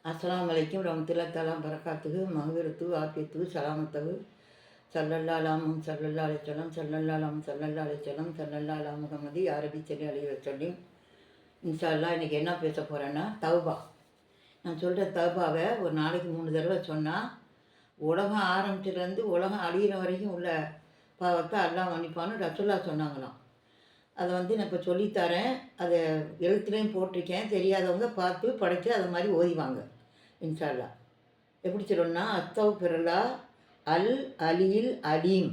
அஸ்ஸலாமு அலைக்கும் ரஹ்மத்துல்லாஹி தஆலா பரக்காத்துஹு மஹ்ஃபிரத்து ஆஃபியத்து சலாமத்தஹு ஸல்லல்லாஹு அலைஹி வஸல்லம் ஸல்லல்லாஹு அலா முஹம்மதி யா ரப்பி ஸல்லி அலைஹி வஸல்லம். இன்ஷா அல்லாஹ் இன்றைக்கி என்ன பேச போகிறேன்னா தௌபா. நான் சொல்கிற தௌபாவை ஒரு நாளைக்கு 3 தடவை சொன்னால் உலகம் ஆரம்பிச்சிலேருந்து உலகம் அழியிற வரைக்கும் உள்ள பாவத்தை அல்லாஹ் மன்னிப்பான்னு ரசூலுல்லாஹ் சொன்னாங்களாம். அதை நான் இப்போ சொல்லித்தரேன். அதை எழுத்துலேயும் போட்டிருக்கேன். தெரியாதவங்க பார்த்து படித்து அது மாதிரி ஓதிவாங்க இன்ஷா அல்லாஹ். எப்படி சொல்லணும்னா அஸ்தக்ஃபிருல்லா அல் அலியில் அலீம்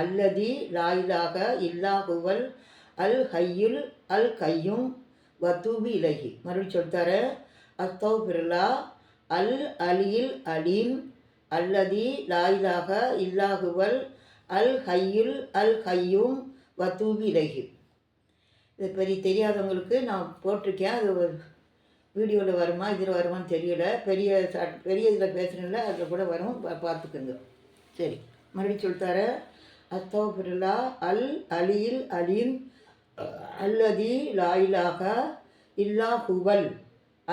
அல்லதி லா இலாஹ இல்லா ஹுவல் அல் ஹய்யுல் அல் கையும் வத்தூபி இலஹி. மறுபடியும் சொல்லித்தரேன். அஸ்தக்ஃபிருல்லா அல் அலியில் அலீம் அல்லதி லா இலாஹ இல்லா ஹுவல் அல் ஹய்யுல் அல் கையும் வத்தூபி இலஹி. இது பெரிய தெரியாதவங்களுக்கு நான் போட்டிருக்கேன். அது வீடியோவில் வருமா இதில் வருமானு தெரியல. பெரிய இதில் பேசுகிறேன்ல அதில் கூட வரும், பார்த்துக்குங்க. சரி, மறுபடியும் சொல்லித்தார. அஸ்தக்ஃபிருல்லா அல் அலியில் அலீம் அல்லதி லா இலாஹ இல்லா ஹுவல்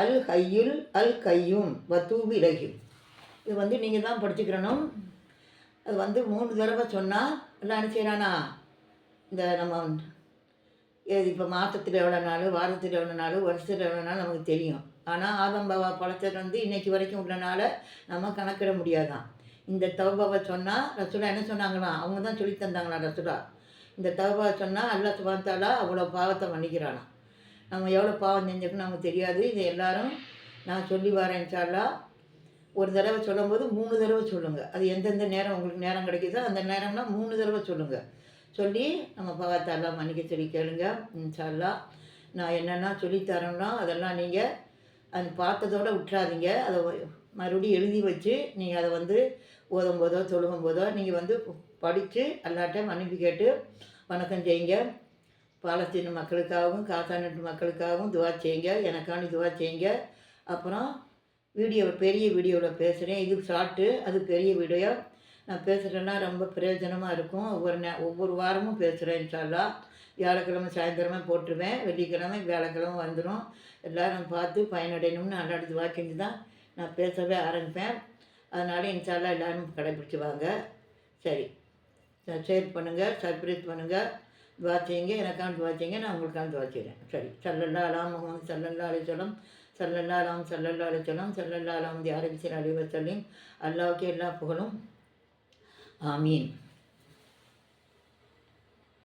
அல் ஹய்யுல் அல் கையும் வத்தூபி இலஹி. இது நீங்கள் தான் படிச்சுக்கிறணும். அது 3 தடவை சொன்னால் எல்லாம் என்ன செய்யறானா, இந்த நம்ம இப்போ மாதத்தில் எவ்வளோ நாள், வாரத்தில் எவ்வளோ நாள், வருஷத்தில் எவ்வளோ நாள் நமக்கு தெரியும். ஆனால் ஆதம் பாவா பழத்திலிருந்து இன்றைக்கி வரைக்கும் உள்ள நாளை நம்ம கணக்கிட முடியாதான். இந்த தௌபாவை சொன்னால் ரசூலா என்ன சொன்னாங்களாம், அவங்க தான் சொல்லி தந்தாங்களா ரசூலா. இந்த தௌபாவை சொன்னால் அல்லாஹ் சுப்ஹானஹு வ தஆலா அவ்வளோ பாவத்தை மன்னிக்கிறானா. நம்ம எவ்வளோ பாவம் செஞ்சுக்கணும் நமக்கு தெரியாது. இது எல்லோரும் நான் சொல்லி வரேன் இன்ஷா அல்லாஹ். ஒரு தடவை சொல்லும்போது 3 தடவை சொல்லுங்கள். அது எந்தெந்த நேரம் உங்களுக்கு நேரம் கிடைக்குதோ அந்த நேரம்னா 3 தடவை சொல்லுங்கள். சொல்லி நம்ம பாவத்தை எல்லாம் மன்னிக்க சொல்லி கேளுங்க இன்ஷா அல்லாஹ். நான் என்னென்னா சொல்லித்தரோன்னா அதெல்லாம் நீங்கள் அது பார்த்ததோடு விட்டுறாதீங்க. அதை மறுபடியும் எழுதி வச்சு நீங்கள் அதை ஓதும் போதோ தொழுகும் போதோ நீங்கள் படித்து அல்லாட்ட மன்னிப்பு கேட்டு வணக்கம் செய்யுங்க. பாலஸ்தீன மக்களுக்காகவும் காசா நாட்டு மக்களுக்காகவும் துவா செய்யுங்க. எனக்காண்டி துவா செய்யுங்க. அப்புறம் பெரிய வீடியோவில் பேசுகிறேன். இது ஷார்ட்டு, அது பெரிய வீடியோ. நான் பேசுகிறேன்னா ரொம்ப பிரயோஜனமாக இருக்கும். ஒவ்வொரு வாரமும் பேசுகிறேன் இன்ஷா அல்லாஹ். வியாழக்கிழமை சாயந்தரமே போட்டுருவேன். வெள்ளிக்கிழமை வியாழக்கிழமை வந்துடும். எல்லோரும் பார்த்து பயனடையணும்னு அல்லாஹ்ட்ட துவா செஞ்சு தான் நான் பேசவே ஆரம்பிப்பேன். அதனால் இன்ஷா அல்லாஹ் எல்லோரும் கடைப்பிடிச்சி வாங்க. சரி, ஷேர் பண்ணுங்கள், சப்ஸ்கிரைப் பண்ணுங்கள், துவா செய்யுங்க. எனக்கான துவா செய்யுங்க, நான் உங்களுக்கான துவா செய்கிறேன். சரி, ஸல்லல்லாஹு அலா முஹம்மது ஸல்லல்லாஹு அலைஹி வஸல்லம் ஸல்லல்லாஹு அலா முஹம்மதி யா ரப்பி ஸல்லி அலைஹி வஸல்லம். அல்லாஹ்வுக்கே எல்லா புகழும். ஆமீன்.